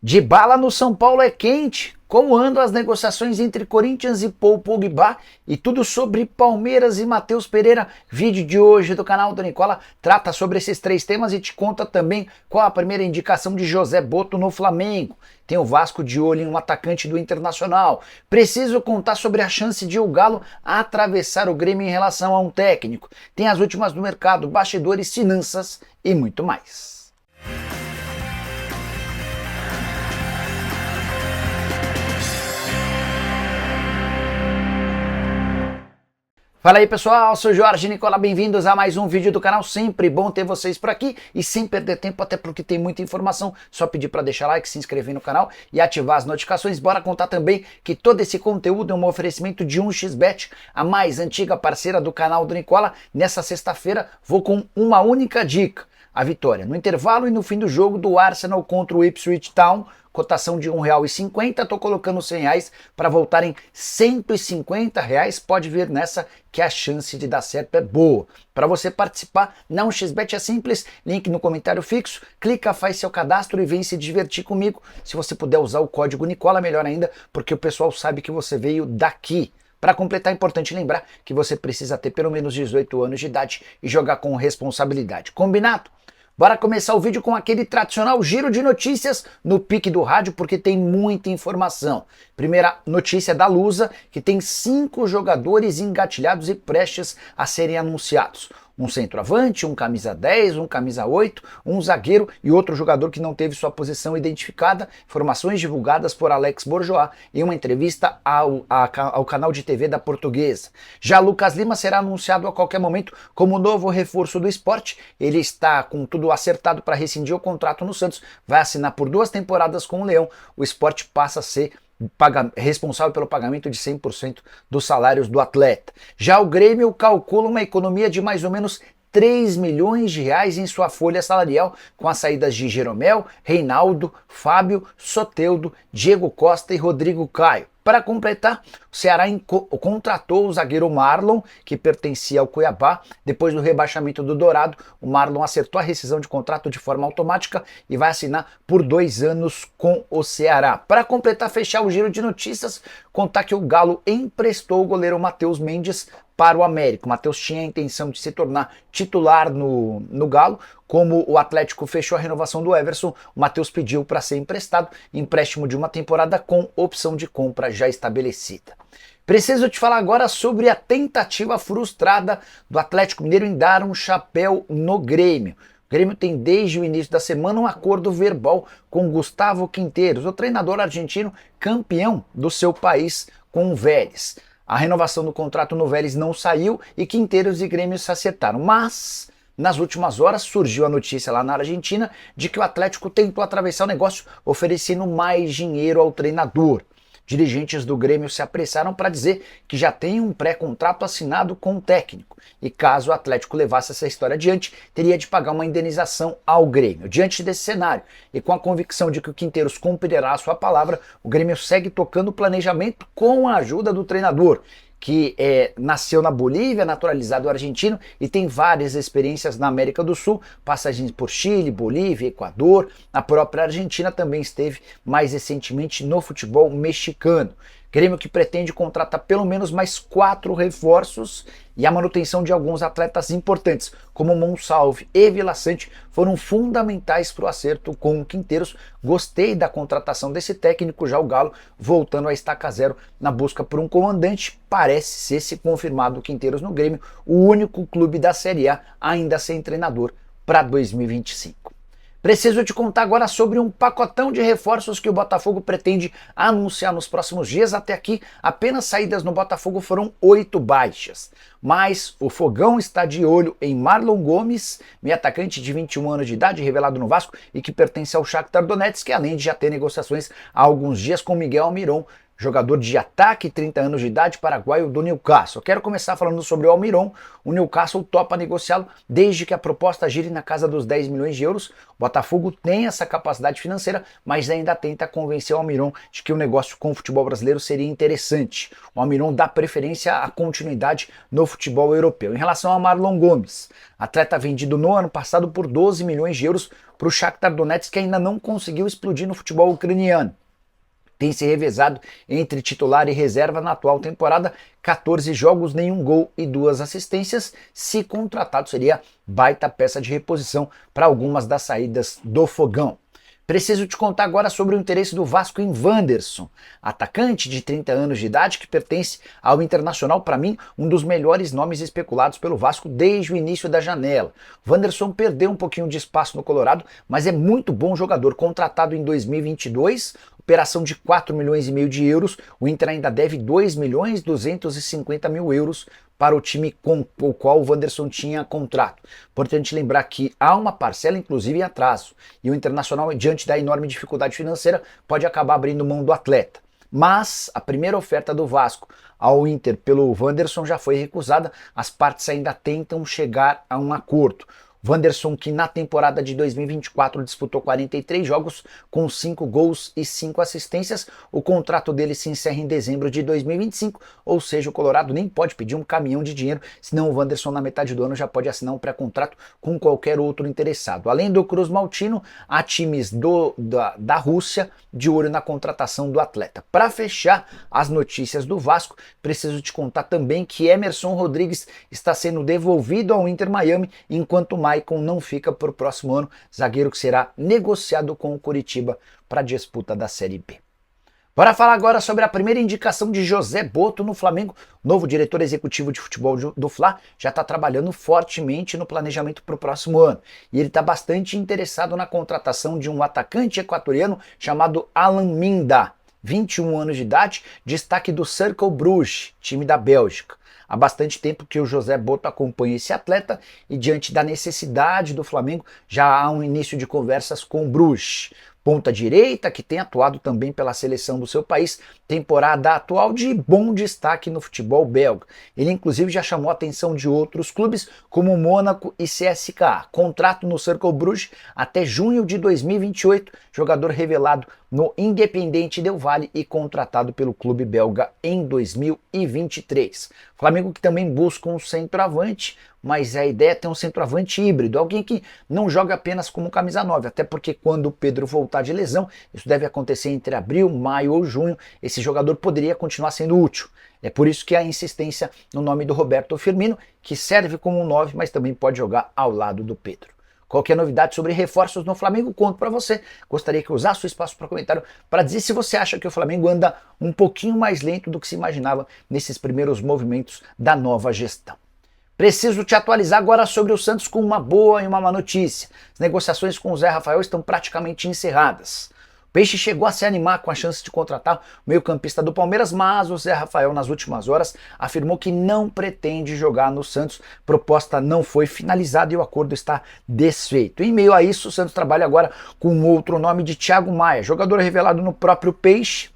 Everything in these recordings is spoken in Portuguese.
Dybala no São Paulo é quente. Como andam as negociações entre Corinthians e Paul Pogba? E tudo sobre Palmeiras e Matheus Pereira. Vídeo de hoje do canal do Nicola trata sobre esses três temas e te conta também qual a primeira indicação de José Botto no Flamengo. Tem o Vasco de olho em um atacante do Internacional. Preciso contar sobre a chance de o Galo atravessar o Grêmio em relação a um técnico. Tem as últimas do mercado, bastidores, finanças e muito mais. Fala aí pessoal, sou Jorge Nicola, bem-vindos a mais um vídeo do canal, sempre bom ter vocês por aqui e sem perder tempo, até porque tem muita informação, só pedir para deixar like, se inscrever no canal e ativar as notificações. Bora contar também que todo esse conteúdo é um oferecimento de 1xBet, a mais antiga parceira do canal do Nicola. Nessa sexta-feira vou com uma única dica, a vitória no intervalo e no fim do jogo do Arsenal contra o Ipswich Town. Cotação de R$1,50, tô colocando R$100 para voltar em R$150. Pode ver nessa que a chance de dar certo é boa. Para você participar, na 1xBet é simples, link no comentário fixo, clica, faz seu cadastro e vem se divertir comigo. Se você puder usar o código Nicola, melhor ainda, porque o pessoal sabe que você veio daqui. Para completar, é importante lembrar que você precisa ter pelo menos 18 anos de idade e jogar com responsabilidade. Combinado? Bora começar o vídeo com aquele tradicional giro de notícias no pique do rádio, porque tem muita informação. Primeira notícia da Lusa, que tem 5 jogadores engatilhados e prestes a serem anunciados. Um centroavante, um camisa 10, um camisa 8, um zagueiro e outro jogador que não teve sua posição identificada. Informações divulgadas por Alex Bourgeois em uma entrevista ao canal de TV da Portuguesa. Já Lucas Lima será anunciado a qualquer momento como novo reforço do Sport. Ele está com tudo acertado para rescindir o contrato no Santos. Vai assinar por 2 temporadas com o Leão. O Sport passa a ser responsável pelo pagamento de 100% dos salários do atleta. Já o Grêmio calcula uma economia de mais ou menos 3 milhões de reais em sua folha salarial, com as saídas de Jeromel, Reinaldo, Fábio, Soteldo, Diego Costa e Rodrigo Caio. Para completar, o Ceará contratou o zagueiro Marlon, que pertencia ao Cuiabá. Depois do rebaixamento do Dourado, o Marlon acertou a rescisão de contrato de forma automática e vai assinar por 2 anos com o Ceará. Para completar, fechar o giro de notícias, contar que o Galo emprestou o goleiro Matheus Mendes para o América. O Matheus tinha a intenção de se tornar titular no Galo. Como o Atlético fechou a renovação do Everson, o Matheus pediu para ser emprestado, empréstimo de uma temporada com opção de compra já estabelecida. Preciso te falar agora sobre a tentativa frustrada do Atlético Mineiro em dar um chapéu no Grêmio. O Grêmio tem desde o início da semana um acordo verbal com Gustavo Quinteiros, o treinador argentino campeão do seu país com o Vélez. A renovação do contrato no Vélez não saiu e Quinteiros e Grêmio se acertaram, mas nas últimas horas surgiu a notícia lá na Argentina de que o Atlético tentou atravessar o negócio oferecendo mais dinheiro ao treinador. Dirigentes do Grêmio se apressaram para dizer que já tem um pré-contrato assinado com o técnico e caso o Atlético levasse essa história adiante, teria de pagar uma indenização ao Grêmio. Diante desse cenário e com a convicção de que o Quinteiros cumprirá a sua palavra, o Grêmio segue tocando o planejamento com a ajuda do treinador, que nasceu na Bolívia, naturalizado argentino e tem várias experiências na América do Sul, passagens por Chile, Bolívia, Equador. A própria Argentina também esteve mais recentemente no futebol mexicano. Grêmio que pretende contratar pelo menos mais 4 reforços e a manutenção de alguns atletas importantes, como Monsalve e Vila Sante, foram fundamentais para o acerto com o Quinteiros. Gostei da contratação desse técnico, já o Galo voltando a estaca zero na busca por um comandante. Parece ser, se confirmado o Quinteiros no Grêmio, o único clube da Série A ainda sem treinador para 2025. Preciso te contar agora sobre um pacotão de reforços que o Botafogo pretende anunciar nos próximos dias. Até aqui, apenas saídas no Botafogo foram 8 baixas. Mas o Fogão está de olho em Marlon Gomes, meio atacante de 21 anos de idade, revelado no Vasco e que pertence ao Shakhtar Donetsk, que além de já ter negociações há alguns dias com Miguel Almiron, jogador de ataque, 30 anos de idade, paraguaio do Newcastle. Quero começar falando sobre o Almiron. O Newcastle topa negociá-lo desde que a proposta gire na casa dos 10 milhões de euros. O Botafogo tem essa capacidade financeira, mas ainda tenta convencer o Almiron de que o negócio com o futebol brasileiro seria interessante. O Almiron dá preferência à continuidade no futebol europeu. Em relação a Marlon Gomes, atleta vendido no ano passado por 12 milhões de euros para o Shakhtar Donetsk, que ainda não conseguiu explodir no futebol ucraniano. Tem se revezado entre titular e reserva na atual temporada, 14 jogos, nenhum gol e 2 assistências. Se contratado, seria baita peça de reposição para algumas das saídas do Fogão. Preciso te contar agora sobre o interesse do Vasco em Wanderson, atacante de 30 anos de idade que pertence ao Internacional, para mim, um dos melhores nomes especulados pelo Vasco desde o início da janela. Wanderson perdeu um pouquinho de espaço no Colorado, mas é muito bom jogador, contratado em 2022, operação de 4 milhões e meio de euros, o Inter ainda deve 2 milhões 250 mil euros para o time com o qual o Wanderson tinha contrato. Importante lembrar que há uma parcela, inclusive, em atraso, e o Internacional, diante da enorme dificuldade financeira, pode acabar abrindo mão do atleta. Mas a primeira oferta do Vasco ao Inter pelo Wanderson já foi recusada, as partes ainda tentam chegar a um acordo. Wanderson, que na temporada de 2024 disputou 43 jogos com 5 gols e 5 assistências, o contrato dele se encerra em dezembro de 2025, ou seja, o Colorado nem pode pedir um caminhão de dinheiro, senão o Wanderson na metade do ano já pode assinar um pré-contrato com qualquer outro interessado. Além do Cruz Maltino, há times da Rússia de olho na contratação do atleta. Para fechar as notícias do Vasco, preciso te contar também que Emerson Rodrigues está sendo devolvido ao Inter Miami, enquanto Maicon não fica para o próximo ano, zagueiro que será negociado com o Coritiba para a disputa da Série B. Bora falar agora sobre a primeira indicação de José Botto no Flamengo. O novo diretor executivo de futebol do Fla já está trabalhando fortemente no planejamento para o próximo ano. E ele está bastante interessado na contratação de um atacante equatoriano chamado Alan Minda, 21 anos de idade, destaque do Cercle Bruges, time da Bélgica. Há bastante tempo que o José Botto acompanha esse atleta e, diante da necessidade do Flamengo, já há um início de conversas com o Bruges. Ponta direita, que tem atuado também pela seleção do seu país, temporada atual de bom destaque no futebol belga. Ele inclusive já chamou a atenção de outros clubes como Mônaco e CSKA. Contrato no Cercle Bruges até junho de 2028, jogador revelado no Independente Del Valle e contratado pelo clube belga em 2023. Flamengo que também busca um centroavante, mas a ideia é ter um centroavante híbrido, alguém que não joga apenas como camisa 9, até porque quando o Pedro voltar de lesão, isso deve acontecer entre abril, maio ou junho, esse jogador poderia continuar sendo útil. É por isso que a insistência no nome do Roberto Firmino, que serve como um 9, mas também pode jogar ao lado do Pedro. Qualquer novidade sobre reforços no Flamengo, conto para você. Gostaria que usasse o espaço para comentário para dizer se você acha que o Flamengo anda um pouquinho mais lento do que se imaginava nesses primeiros movimentos da nova gestão. Preciso te atualizar agora sobre o Santos com uma boa e uma má notícia. As negociações com o Zé Rafael estão praticamente encerradas. O Peixe chegou a se animar com a chance de contratar o meio-campista do Palmeiras, mas o Zé Rafael, nas últimas horas, afirmou que não pretende jogar no Santos. A proposta não foi finalizada e o acordo está desfeito. Em meio a isso, o Santos trabalha agora com outro nome de Thiago Maia, jogador revelado no próprio Peixe,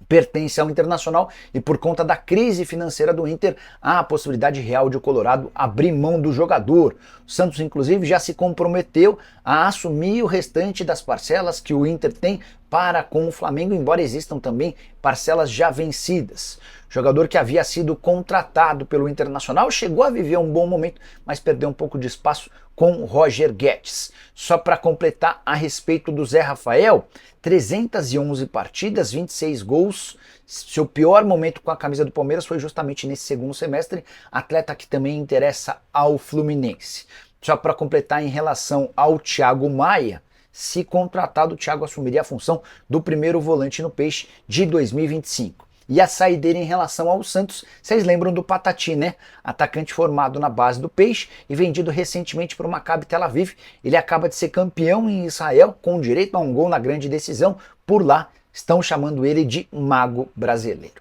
pertence ao Internacional e por conta da crise financeira do Inter, há a possibilidade real de o Colorado abrir mão do jogador. O Santos, inclusive, já se comprometeu a assumir o restante das parcelas que o Inter tem para com o Flamengo, embora existam também parcelas já vencidas. O jogador que havia sido contratado pelo Internacional chegou a viver um bom momento, mas perdeu um pouco de espaço com o Roger Guedes. Só para completar a respeito do Zé Rafael, 311 partidas, 26 gols. Seu pior momento com a camisa do Palmeiras foi justamente nesse segundo semestre, atleta que também interessa ao Fluminense. Só para completar em relação ao Thiago Maia, se contratado, o Thiago assumiria a função do primeiro volante no Peixe de 2025. E a saideira em relação ao Santos, vocês lembram do Patati, né? Atacante formado na base do Peixe e vendido recentemente para o Maccabi Tel Aviv. Ele acaba de ser campeão em Israel, com direito a um gol na grande decisão. Por lá, estão chamando ele de mago brasileiro.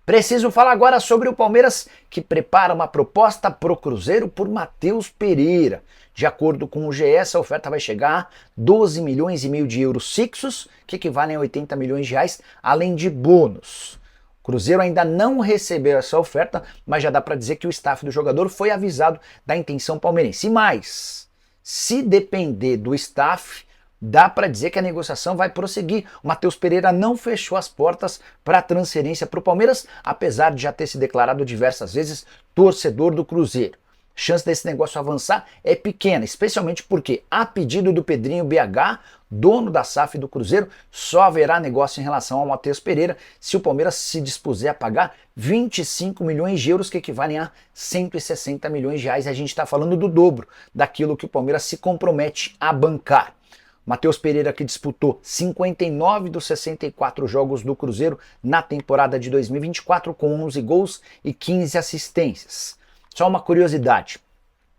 Preciso falar agora sobre o Palmeiras, que prepara uma proposta pro Cruzeiro por Matheus Pereira. De acordo com o GE, essa oferta vai chegar a 12 milhões e meio de euros fixos, que equivalem a 80 milhões de reais, além de bônus. O Cruzeiro ainda não recebeu essa oferta, mas já dá para dizer que o staff do jogador foi avisado da intenção palmeirense. E mais, se depender do staff, dá para dizer que a negociação vai prosseguir. O Matheus Pereira não fechou as portas para a transferência para o Palmeiras, apesar de já ter se declarado diversas vezes torcedor do Cruzeiro. A chance desse negócio avançar é pequena, especialmente porque, a pedido do Pedrinho BH, dono da SAF do Cruzeiro, só haverá negócio em relação ao Matheus Pereira se o Palmeiras se dispuser a pagar 25 milhões de euros, que equivalem a 160 milhões de reais. A gente está falando do dobro daquilo que o Palmeiras se compromete a bancar. Matheus Pereira, que disputou 59 dos 64 jogos do Cruzeiro na temporada de 2024, com 11 gols e 15 assistências. Só uma curiosidade,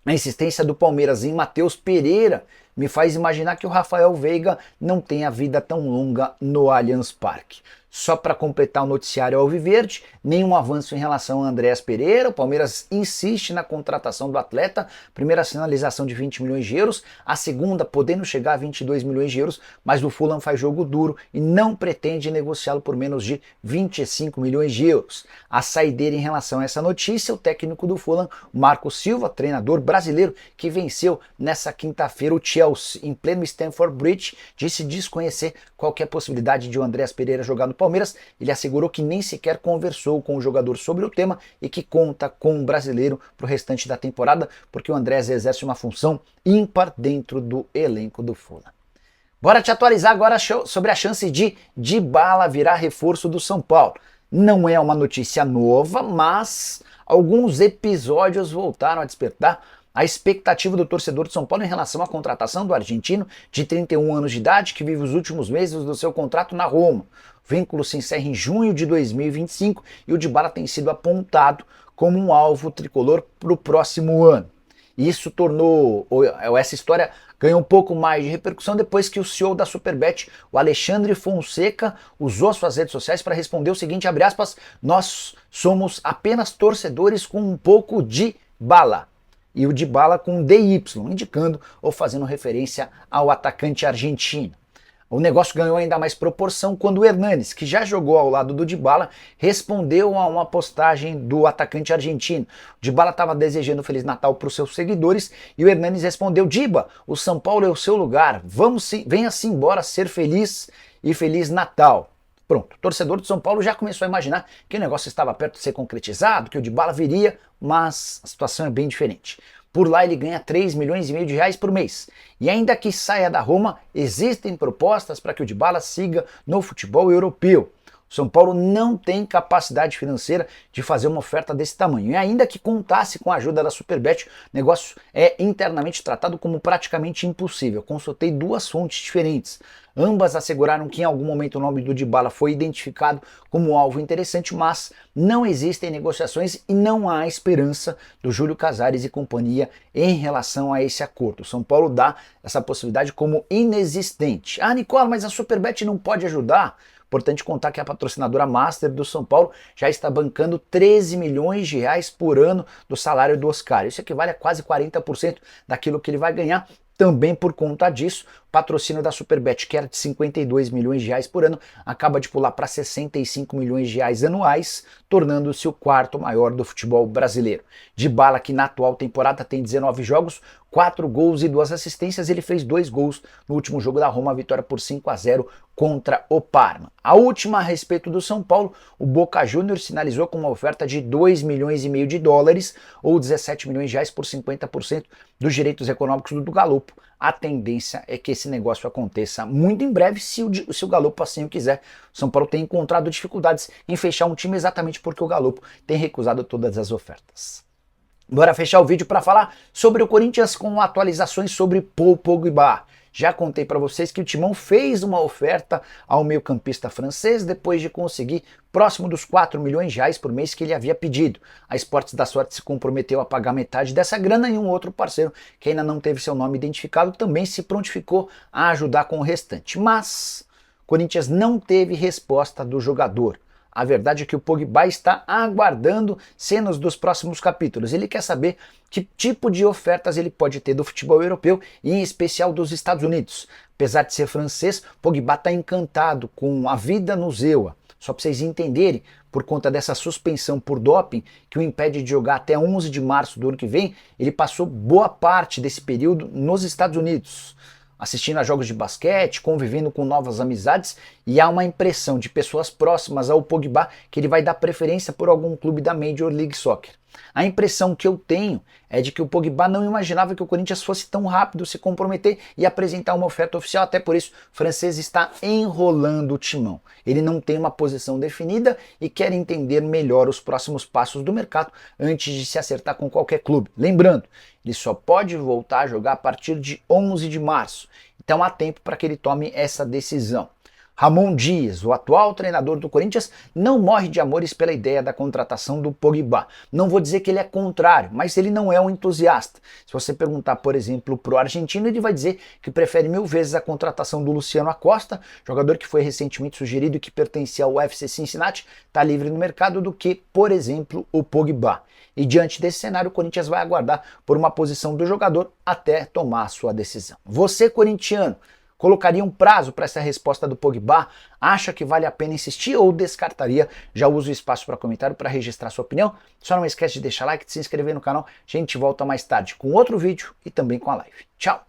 a insistência do Palmeiras em Matheus Pereira me faz imaginar que o Rafael Veiga não tenha vida tão longa no Allianz Parque. Só para completar o noticiário alviverde, nenhum avanço em relação a Andréas Pereira. O Palmeiras insiste na contratação do atleta. Primeira sinalização de 20 milhões de euros, a segunda podendo chegar a 22 milhões de euros, mas o Fulham faz jogo duro e não pretende negociá-lo por menos de 25 milhões de euros. A saideira em relação a essa notícia, o técnico do Fulham, Marco Silva, treinador brasileiro que venceu nessa quinta-feira o Chelsea em pleno Stamford Bridge, disse desconhecer qualquer possibilidade de o Andréas Pereira jogar no Palmeiras. Ele assegurou que nem sequer conversou com o jogador sobre o tema e que conta com o brasileiro para o restante da temporada, porque o Andrés exerce uma função ímpar dentro do elenco do Fulham. Bora te atualizar agora sobre a chance de Dybala virar reforço do São Paulo. Não é uma notícia nova, mas alguns episódios voltaram a despertar a expectativa do torcedor de São Paulo em relação à contratação do argentino de 31 anos de idade, que vive os últimos meses do seu contrato na Roma. O vínculo se encerra em junho de 2025 e o Dybala tem sido apontado como um alvo tricolor para o próximo ano. Isso tornou, essa história ganhou um pouco mais de repercussão depois que o CEO da Superbet, o Alexandre Fonseca, usou suas redes sociais para responder o seguinte, abre aspas, nós somos apenas torcedores com um pouco de bala. E o Dybala com DY, indicando ou fazendo referência ao atacante argentino. O negócio ganhou ainda mais proporção quando o Hernanes, que já jogou ao lado do Dybala, respondeu a uma postagem do atacante argentino. O Dybala estava desejando Feliz Natal para os seus seguidores e o Hernanes respondeu, Diba, o São Paulo é o seu lugar, venha-se embora ser feliz e Feliz Natal. Pronto, o torcedor de São Paulo já começou a imaginar que o negócio estava perto de ser concretizado, que o Dybala viria, mas a situação é bem diferente. Por lá ele ganha 3 milhões e meio de reais por mês. E ainda que saia da Roma, existem propostas para que o Dybala siga no futebol europeu. O São Paulo não tem capacidade financeira de fazer uma oferta desse tamanho. E ainda que contasse com a ajuda da Superbet, o negócio é internamente tratado como praticamente impossível. Eu consultei duas fontes diferentes. Ambas asseguraram que em algum momento o nome do Dybala foi identificado como alvo interessante, mas não existem negociações e não há esperança do Júlio Casares e companhia em relação a esse acordo. O São Paulo dá essa possibilidade como inexistente. Ah, Nicola, mas a Superbet não pode ajudar? Importante contar que a patrocinadora Master do São Paulo já está bancando 13 milhões de reais por ano do salário do Oscar. Isso equivale a quase 40% daquilo que ele vai ganhar. Também por conta disso, o patrocínio da Superbet, que era de 52 milhões de reais por ano, acaba de pular para 65 milhões de reais anuais, tornando-se o quarto maior do futebol brasileiro. Dybala, que na atual temporada tem 19 jogos, 4 gols e 2 assistências, ele fez 2 gols no último jogo da Roma, a vitória por 5-0 contra o Parma. A última a respeito do São Paulo, o Boca Juniors sinalizou com uma oferta de 2 milhões e meio de dólares ou 17 milhões de reais por 50% dos direitos econômicos do Galo. A tendência é que esse negócio aconteça muito em breve, se o Galo assim o quiser. O São Paulo tem encontrado dificuldades em fechar um time exatamente porque o Galo tem recusado todas as ofertas. Bora fechar o vídeo para falar sobre o Corinthians com atualizações sobre Paul Pogba. Já contei para vocês que o Timão fez uma oferta ao meio-campista francês depois de conseguir próximo dos 4 milhões de reais por mês que ele havia pedido. A Esportes da Sorte se comprometeu a pagar metade dessa grana e um outro parceiro, que ainda não teve seu nome identificado, também se prontificou a ajudar com o restante. Mas o Corinthians não teve resposta do jogador. A verdade é que o Pogba está aguardando cenas dos próximos capítulos. Ele quer saber que tipo de ofertas ele pode ter do futebol europeu e em especial dos Estados Unidos. Apesar de ser francês, Pogba está encantado com a vida no Zewa. Só para vocês entenderem, por conta dessa suspensão por doping, que o impede de jogar até 11 de março do ano que vem, ele passou boa parte desse período nos Estados Unidos, assistindo a jogos de basquete, convivendo com novas amizades, e há uma impressão de pessoas próximas ao Pogba que ele vai dar preferência por algum clube da Major League Soccer. A impressão que eu tenho é de que o Pogba não imaginava que o Corinthians fosse tão rápido se comprometer e apresentar uma oferta oficial, até por isso o francês está enrolando o timão. Ele não tem uma posição definida e quer entender melhor os próximos passos do mercado antes de se acertar com qualquer clube. Lembrando, ele só pode voltar a jogar a partir de 11 de março, então há tempo para que ele tome essa decisão. Ramon Dias, o atual treinador do Corinthians, não morre de amores pela ideia da contratação do Pogba. Não vou dizer que ele é contrário, mas ele não é um entusiasta. Se você perguntar, por exemplo, para o argentino, ele vai dizer que prefere 1000 vezes a contratação do Luciano Acosta, jogador que foi recentemente sugerido e que pertencia ao FC Cincinnati, está livre no mercado, do que, por exemplo, o Pogba. E diante desse cenário, o Corinthians vai aguardar por uma posição do jogador até tomar a sua decisão. Você, corintiano, colocaria um prazo para essa resposta do Pogba? Acha que vale a pena insistir ou descartaria? Já usa o espaço para comentário para registrar sua opinião. Só não esquece de deixar like, de se inscrever no canal. A gente volta mais tarde com outro vídeo e também com a live. Tchau!